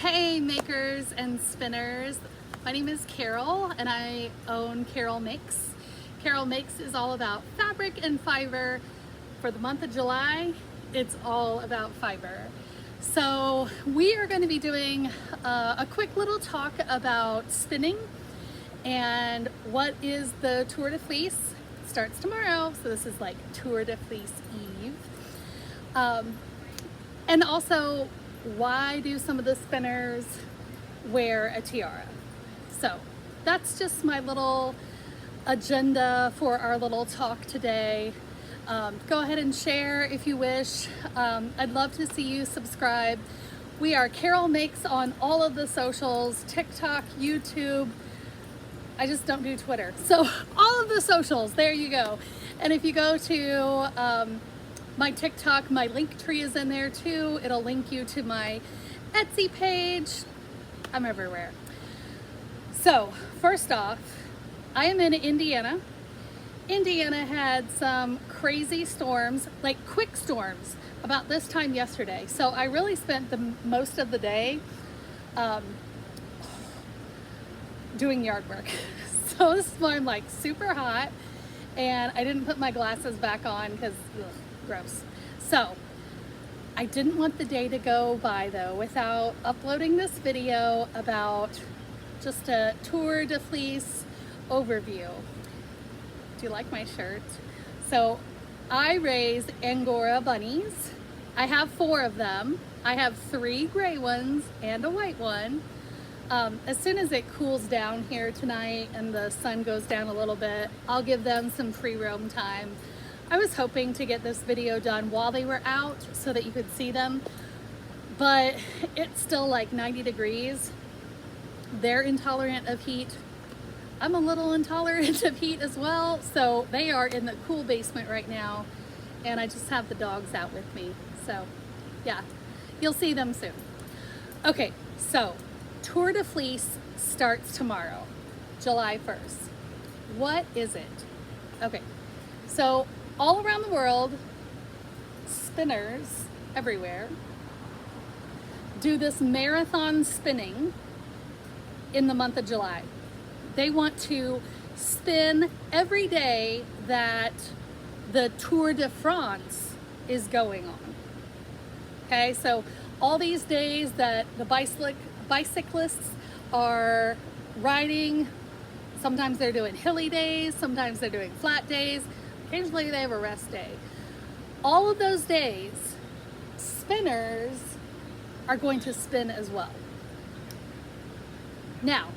Hey makers and spinners, my name is Carol and I own Carol Makes. Carol Makes is all about fabric and fiber. For the month of July, it's all about fiber. So we are going to be doing a quick little talk about spinning and what is the Tour de Fleece. It starts tomorrow, so this is like Tour de Fleece Eve. And also, why do some of the spinners wear a tiara? So that's just my little agenda for our little talk today. Go ahead and share if you wish. I'd love to see you subscribe. We are Carol Makes on all of the socials, TikTok, YouTube. I just don't do Twitter. So all of the socials, there you go. And if you go to my TikTok, my link tree is in there too. It'll link you to my Etsy page. I'm everywhere. So first off, I am in Indiana. Indiana had some crazy storms, like quick storms, about this time yesterday. So I really spent the most of the day doing yard work. So this is why I'm like super hot, and I didn't put my glasses back on because gross. So I didn't want the day to go by though without uploading this video about just a Tour de Fleece overview. Do you like my shirt? So I raise Angora bunnies. I have 4 of them. I have 3 gray ones and a white one. As soon as it cools down here tonight and the sun goes down a little bit, I'll give them some free roam time. I was hoping to get this video done while they were out so that you could see them, but it's still like 90 degrees. They're intolerant of heat. I'm a little intolerant of heat as well, so they are in the cool basement right now, and I just have the dogs out with me. So yeah, you'll see them soon. Okay, so Tour de Fleece starts tomorrow, July 1st. What is it? Okay, so all around the world, spinners everywhere do this marathon spinning in the month of July. They want to spin every day that the Tour de France is going on. Okay, so all these days that the bicyclists are riding, sometimes they're doing hilly days, sometimes they're doing flat days, occasionally they have a rest day. All of those days, spinners are going to spin as well. Now,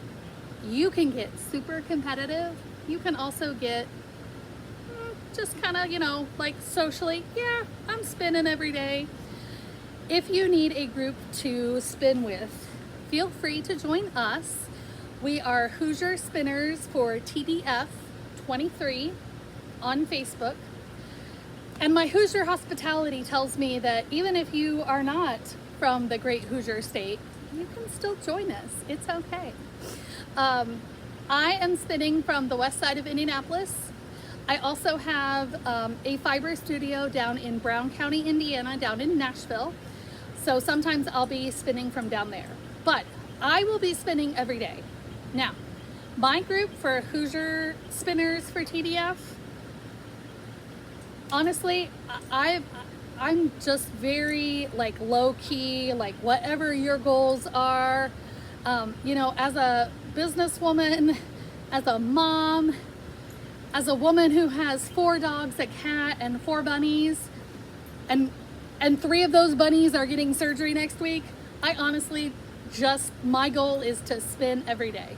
you can get super competitive. You can also get just kind of, you know, like socially, yeah, I'm spinning every day. If you need a group to spin with, feel free to join us. We are Hoosier Spinners for TDF 23 on Facebook. And my Hoosier hospitality tells me that even if you are not from the great Hoosier state, you can still join us. It's okay. I am spinning from the west side of Indianapolis. I also have a fiber studio down in Brown County, Indiana, down in Nashville. So sometimes I'll be spinning from down there. But I will be spinning every day. Now, my group for Hoosier Spinners for TDF, honestly, I'm just very like low key, like whatever your goals are. You know, as a businesswoman, as a mom, as a woman who has 4 dogs, a cat, and 4 bunnies, and 3 of those bunnies are getting surgery next week, I honestly my goal is to spin every day.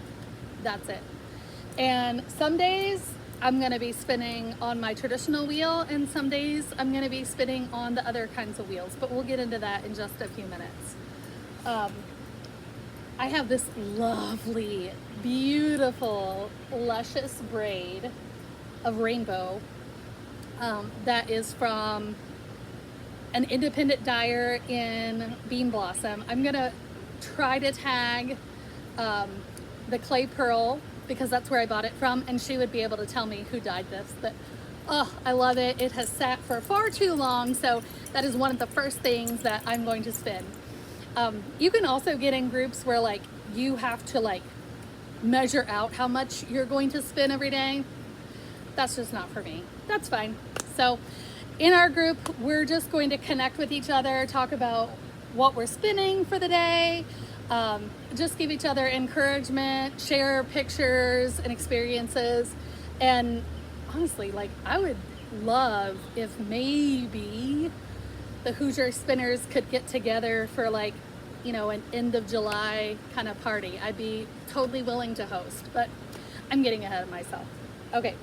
That's it. And some days I'm going to be spinning on my traditional wheel, and some days I'm going to be spinning on the other kinds of wheels, but we'll get into that in just a few minutes. I have this lovely, beautiful, luscious braid of rainbow that is from an independent dyer in Bean Blossom. I'm going to try to tag the clay pearl because that's where I bought it from, and she would be able to tell me who dyed this. But oh, I love it. It has sat for far too long, so that is one of the first things that I'm going to spin. You can also get in groups where like you have to like measure out how much you're going to spin every day. That's just not for me. That's fine. So in our group, we're just going to connect with each other, talk about what we're spinning for the day, just give each other encouragement, share pictures and experiences. And honestly, like I would love if maybe the Hoosier Spinners could get together for like, you know, an end of July kind of party. I'd be totally willing to host, but I'm getting ahead of myself. Okay.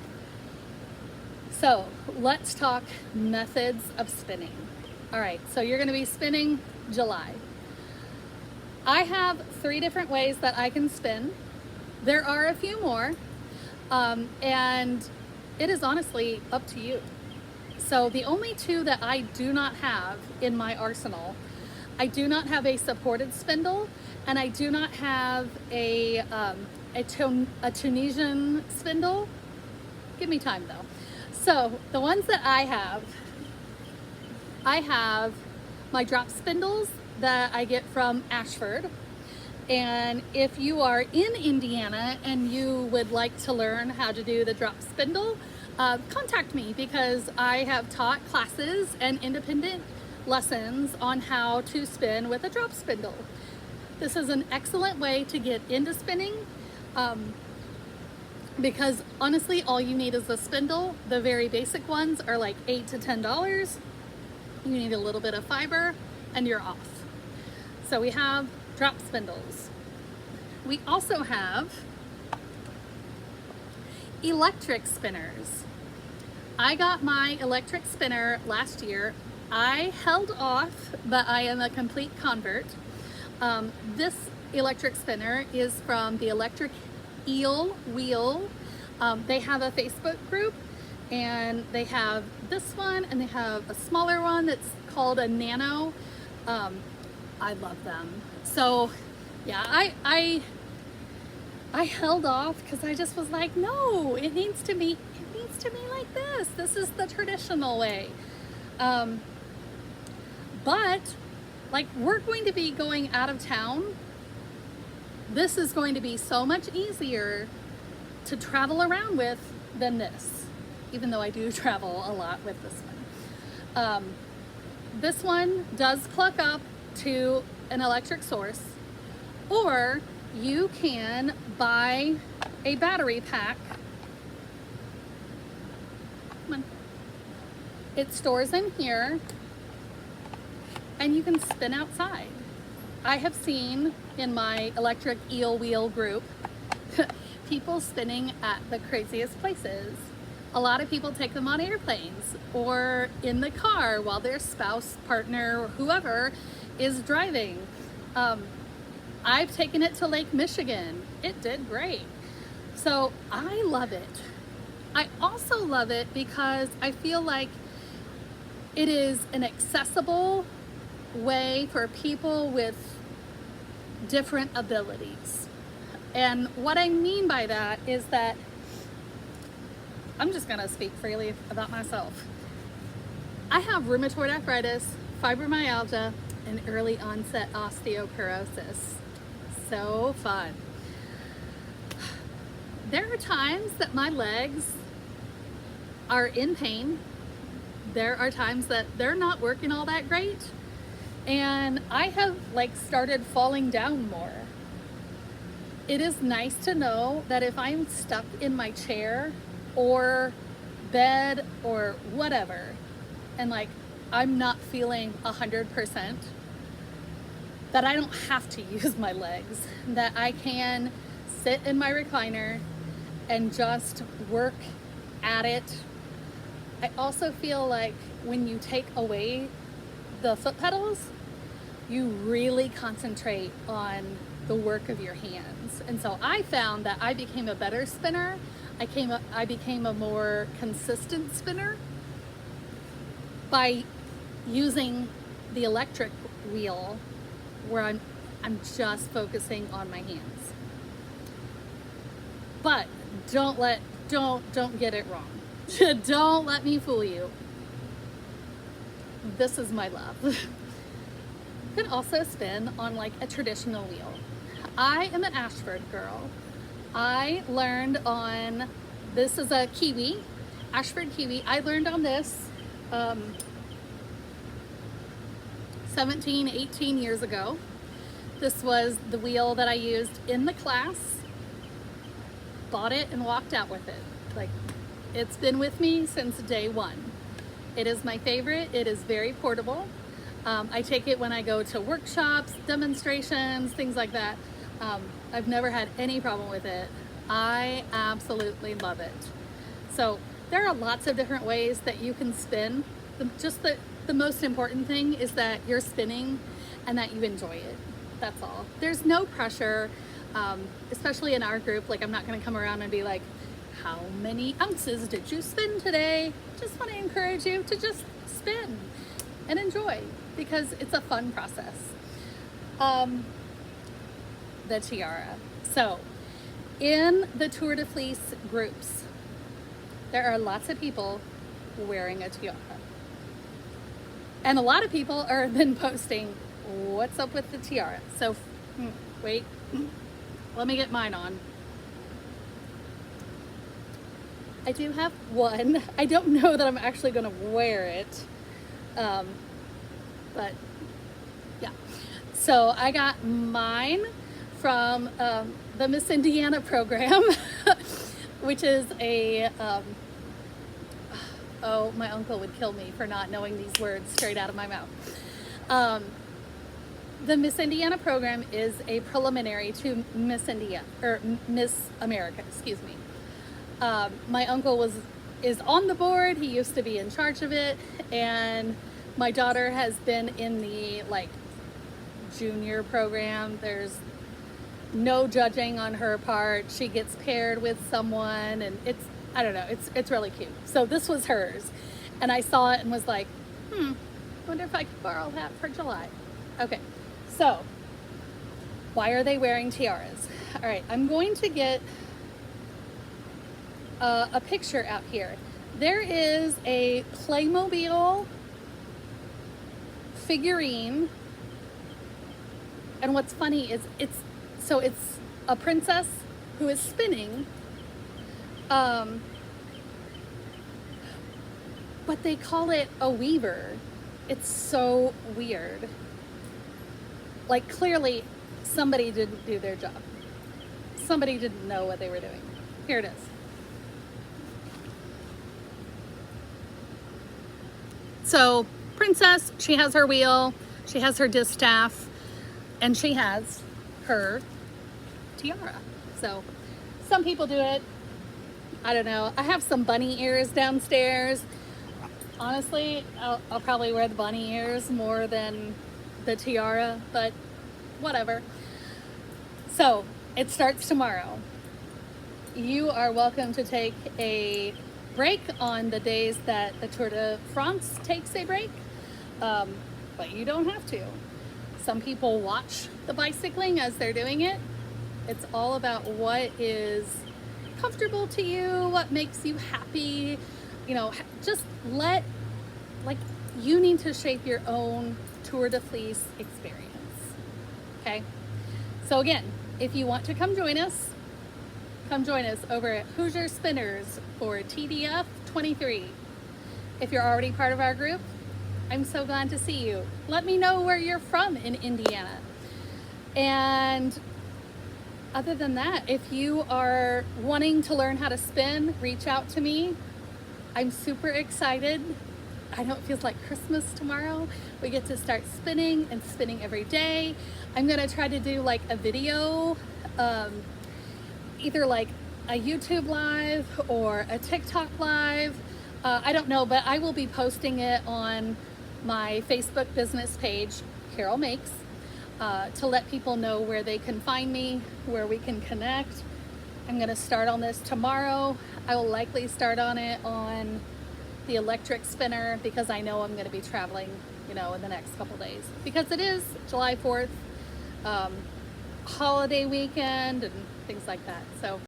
So let's talk methods of spinning. All right, so you're gonna be spinning July. I have 3 different ways that I can spin. There are a few more, and it is honestly up to you. So the only 2 that I do not have in my arsenal, I do not have a supported spindle, and I do not have a Tunisian spindle. Give me time though. So the ones that I have my drop spindles that I get from Ashford. And if you are in Indiana and you would like to learn how to do the drop spindle, contact me, because I have taught classes and independent lessons on how to spin with a drop spindle. This is an excellent way to get into spinning. Because honestly, all you need is a spindle. The very basic ones are like $8 to $10. You need a little bit of fiber and you're off. So we have drop spindles. We also have electric spinners. I got my electric spinner last year. I held off, but I am a complete convert. This electric spinner is from the Electric Eel Wheel. They have a Facebook group, and they have this one, and they have a smaller one that's called a Nano. I love them. So yeah, I held off because I just was like, no, it needs to be like this. This is the traditional way. But like, we're going to be going out of town. This is going to be so much easier to travel around with than this, even though I do travel a lot with this one. This one does plug up to an electric source, or you can buy a battery pack. Come on. It stores in here, and you can spin outside. I have seen in my Electric Eel Wheel group people spinning at the craziest places. A lot of people take them on airplanes or in the car while their spouse, partner, or whoever is driving. I've taken it to Lake Michigan. It did great. So I love it. I also love it because I feel like it is an accessible way for people with different abilities. And what I mean by that is that I'm just gonna speak freely about myself. I have rheumatoid arthritis, fibromyalgia, and early onset osteoporosis. So fun. There are times that my legs are in pain. There are times that they're not working all that great. And I have like started falling down more. It is nice to know that if I'm stuck in my chair or bed or whatever, and like I'm not feeling 100%, that I don't have to use my legs, that I can sit in my recliner and just work at it. I also feel like when you take away the foot pedals, you really concentrate on the work of your hands. And so I found that I became a better spinner. I became a more consistent spinner by using the electric wheel, where I'm just focusing on my hands. But don't get it wrong. Don't let me fool you. This is my love. can also spin on like a traditional wheel. I am an Ashford girl. I learned on, this is a Kiwi, Ashford Kiwi. I learned on this 17, 18 years ago. This was the wheel that I used in the class. Bought it and walked out with it. Like, it's been with me since day one. It is my favorite. It is very portable. I take it when I go to workshops, demonstrations, things like that. I've never had any problem with it. I absolutely love it. So there are lots of different ways that you can spin. The most important thing is that you're spinning and that you enjoy it. That's all. There's no pressure, especially in our group. Like, I'm not going to come around and be like, how many ounces did you spin today? Just want to encourage you to just spin and enjoy, because it's a fun process. The tiara. So in the Tour de Fleece groups, there are lots of people wearing a tiara. And a lot of people are then posting, what's up with the tiara? So, wait, let me get mine on. I do have one. I don't know that I'm actually gonna wear it. But yeah. So I got mine from the Miss Indiana program, which is a, oh, my uncle would kill me for not knowing these words straight out of my mouth. The Miss Indiana program is a preliminary to Miss India, or Miss America, excuse me. My uncle is on the board. He used to be in charge of it, and my daughter has been in the like junior program. There's no judging on her part. She gets paired with someone, and I don't know, it's really cute. So this was hers, and I saw it and was like, wonder if I could borrow that for July. Okay, so why are they wearing tiaras? All right, I'm going to get a picture out here. There is a Playmobil figurine, and what's funny is it's a princess who is spinning, but they call it a weaver. It's so weird. Like, clearly somebody didn't do their job. Somebody didn't know what they were doing. Here it is. So princess, she has her wheel, she has her distaff, and she has her tiara. So some people do it. I don't know. I have some bunny ears downstairs. Honestly, I'll probably wear the bunny ears more than the tiara, but whatever. So it starts tomorrow. You are welcome to take a break on the days that the Tour de France takes a break, but you don't have to. Some people watch the bicycling as they're doing it. It's all about what is comfortable to you, what makes you happy. You know, just you need to shape your own Tour de Fleece experience. Okay, so again, if you want to come join us over at Hoosier Spinners for TDF 23. If you're already part of our group, I'm so glad to see you. Let me know where you're from in Indiana. And other than that, if you are wanting to learn how to spin, reach out to me. I'm super excited. I know it feels like Christmas tomorrow. We get to start spinning and spinning every day. I'm gonna try to do like a video, either like a YouTube live or a TikTok live. I don't know, but I will be posting it on my Facebook business page, Carol Makes, to let people know where they can find me, where we can connect. I'm gonna start on this tomorrow. I will likely start on it on the electric spinner because I know I'm gonna be traveling, in the next couple days. Because it is July 4th, holiday weekend and things like that. So